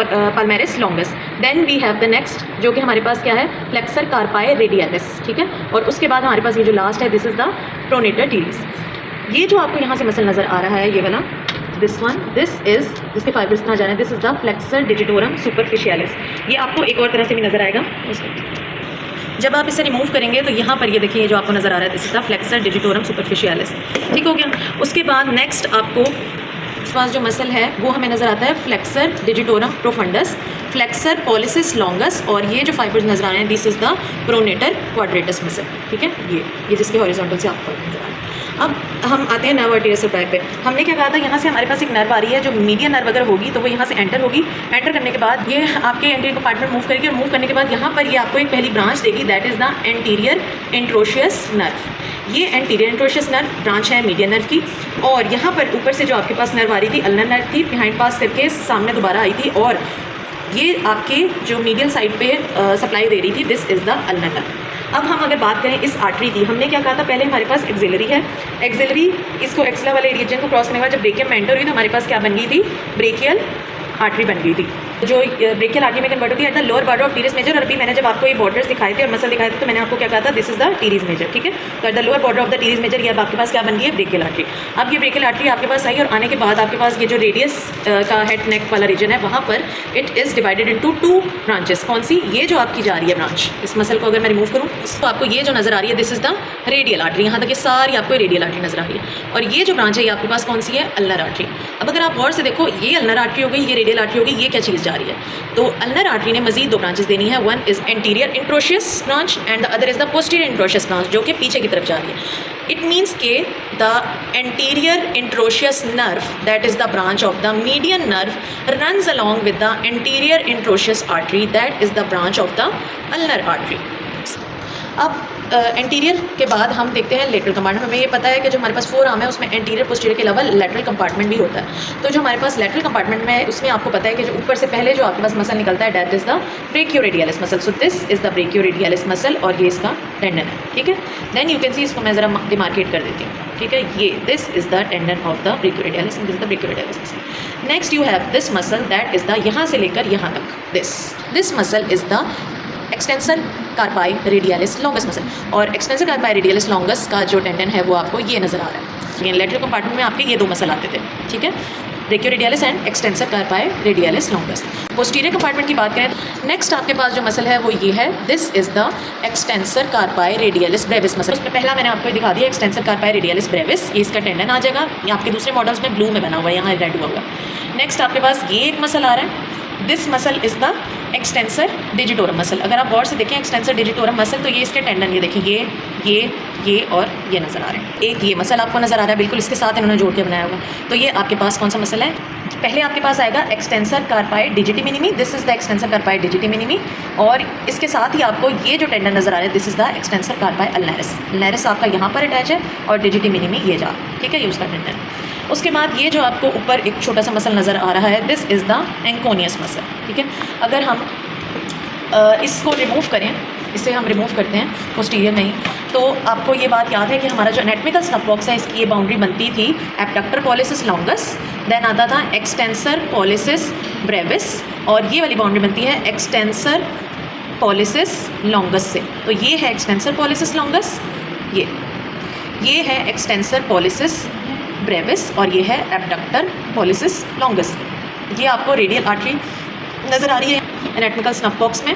पाल्मेरिस longus. Then we have the next जो कि हमारे पास क्या है, फ्लेक्सर कार्पाई रेडियलिस, ठीक है। और उसके बाद हमारे पास ये जो लास्ट है, this is the pronator teres. ये जो आपको यहाँ से मसल नज़र आ रहा है, ये वाला दिस वन, दिस इज़ जिसके फाइबर्स कहाँ जा रहे हैं, this is the flexor digitorum superficialis. ये आपको एक और तरह से भी नज़र आएगा। जब आप इसे रिमूव करेंगे तो यहाँ पर ये देखिए, जो आपको नज़र आ रहा है, this is the flexor digitorum superficialis, ठीक हो गया। उसके बाद नेक्स्ट आपको इस पास जो मसल है वो हमें नज़र आता है flexor digitorum profundis, flexor pollicis longus, और ये जो फाइबर्स नज़र आ रहे हैं, this is the pronator quadratus muscle, ठीक है। ये जिसके हॉरिजॉन्टल से आपको नज़र आ रहा है। अब हम आते हैं नर्व आर्टेरियल सप्लाई पे। हमने क्या कहा था, यहाँ से हमारे पास एक नर्व आ रही है, जो मीडियन नर्व अगर होगी तो वो यहाँ से एंटर होगी। एंटर करने के बाद ये आपके एंटीरियर कंपार्टमेंट मूव करेगी, और मूव करने के बाद यहाँ पर ये आपको एक पहली ब्रांच देगी, that is the anterior interosseous nerve. ये एंटीरियर इंट्रोशियस नर्व ब्रांच है मीडियन नर्व की। और यहाँ पर ऊपर से जो आपके पास नर्व आ रही थी, अल्नर नर्व थी, बिहाइंड पास करके सामने दोबारा आई थी, और ये आपके जो मीडियल साइड पे सप्लाई दे रही थी, this is the ulnar nerve. अब हम अगर बात करें इस आर्टरी की, हमने क्या कहा था, पहले हमारे पास एक्सिलरी है। एक्सिलरी इसको एक्सला वाले रीजन को क्रॉस करने के बाद जब ब्रेकियम में एंटर हुई तो हमारे पास क्या बन गई थी, ब्रेकियल आर्टरी बन गई थी, जो ब्रेकियल आर्टरी में कन्वर्ट होती है at the lower border of teres major. और अभी मैंने जब आपको ये बॉर्डर्स दिखाए थे और मसल दिखाए थे तो मैंने आपको क्या कहा था, this is the teres major, ठीक है। तो at the lower border of the teres major ये अब आपके पास क्या बन गई है, ब्रेकियल आर्टरी। अब ये ब्रेकियल आर्टरी आपके पास आई, और आने के बाद आपके पास ये जो रेडियस का हेड नेक वाला रीजन है, वहाँ पर it is divided into 2 branches. कौन सी, ये जो आपकी जा रही है ब्रांच, इस मसल को अगर मैं रिमूव करूँ तो आपको ये जो नज़र आ रही है, this is the radial artery. यहाँ तक ये सारी आपको रेडियल आर्टरी नज़र आ रही है। और ये जो ब्रांच है ये आपके पास कौन सी है, अल्नर आर्टरी। अब अगर आप गौर से देखो, ये अल्नर आर्टरी हो गई, ये रेडियल आर्टरी हो गई, ये क्या चीज़ जा रही है, तो अल्नर आर्टरी ने मजीद 2 ब्रांचेस देनी है। One is anterior interosseous branch and the other is the posterior interosseous branch, जो कि पीछे की तरफ जा रही है। इट मीन्स के the anterior interosseous nerve, that is the branch of the median nerve, runs along with the anterior interosseous artery, that is the branch of the ulnar artery. अब एंटीरियर के बाद हम देखते हैं लेटरल कंपार्टमेंट। हमें ये पता है कि जो हमारे पास 4 आर्म है उसमें एंटीरियर पोस्टीरियर के अलावा लेटरल कंपार्टमेंट भी होता है। तो जो हमारे पास लेटरल कंपार्टमेंट में है उसमें आपको पता है कि जो ऊपर से पहले जो आपके पास मसल निकलता है, that is the ब्रेकियोरेडियलिस muscle. So this is the ब्रेकियोरेडियलिस muscle, और ये इसका टेंडन है, ठीक है। देन यू कैन सी, इसको मैं ज़रा डिमार्केट कर देती हूँ, ठीक है। ये this is the tendon of the ब्रेकियोरेडियलिस, this is the ब्रेकियोरेडियलिस muscle. Next you have this muscle, that is the यहाँ से लेकर यहाँ तक, this muscle is the extensor कार्पाई radialis longus muscle. और एक्सटेंसर कार्पाई रेडियलिस लॉन्गस का जो टेंडन है वो आपको ये नज़र आ रहा है। ये लेटरल कंपार्टमेंट में आपके ये 2 मसल आते थे, ठीक है, ब्रेकियोरेडियलिस and extensor कार्पाई radialis longus. Posterior compartment की बात करें, नेक्स्ट आपके पास जो मसल है वो ये है, this is the extensor कार्पाई radialis Brevis muscle. उसमें पहला मैंने आपको दिखा दिया एक्सटेंसर कार्पाई रेडियलिस ब्रेविस, ये इसका टेंडन आ जाएगा। ये आपके दूसरे मॉडल्स में ब्लू में बना हुआ है, यहाँ रेड हुआ होगा। नेक्स्ट आपके पास ये एक मसल आ रहा है, this muscle is the extensor digitorum muscle. अगर आप गौर से देखें एक्सटेंसर डिजिटोरम मसल, तो ये इसके टेंडन, ये देखिए, ये और ये नज़र आ रहे हैं। एक ये मसल आपको नज़र आ रहा है, बिल्कुल इसके साथ इन्होंने जोड़ के बनाया होगा। तो ये आपके पास कौन सा मसल है, पहले आपके पास आएगा extensor कार्पाई डिजिटी minimi, this is the extensor कार्पाई डिजिटी minimi. और इसके साथ ही आपको ये जो टेंडन नज़र आ रहा है, this is the extensor carpi ulnaris. Ulnaris आपका यहाँ पर अटैच है और डिजिटी मिनिमी ये जा, ठीक है, ये उसका टेंडन है। उसके बाद ये जो आपको ऊपर एक छोटा सा मसल नज़र आ रहा है, दिस इज़ द एंकोनियस मसल, ठीक है। अगर हम इसको रिमूव करें, इसे हम रिमूव करते हैं पोस्टीरियर नहीं, तो आपको ये बात याद है कि हमारा जो एनाटॉमिकल स्नफ बॉक्स है, इसकी ये बाउंड्री बनती थी एब्डक्टर पॉलिसिस लॉन्गस, देन आता था एक्सटेंसर पॉलिसिस ब्रेविस, और ये वाली बाउंड्री बनती है एक्सटेंसर पॉलिसिस लॉन्गस से। तो ये है एक्सटेंसर पॉलिसिस लॉन्गस, ये है एक्सटेंसर पॉलिसिस ब्रेविस, और ये है एब्डक्टर पॉलिसिस लॉन्गस। ये आपको रेडियल आर्टरी नज़र आ रही है एनाटॉमिकल स्नफ बॉक्स में।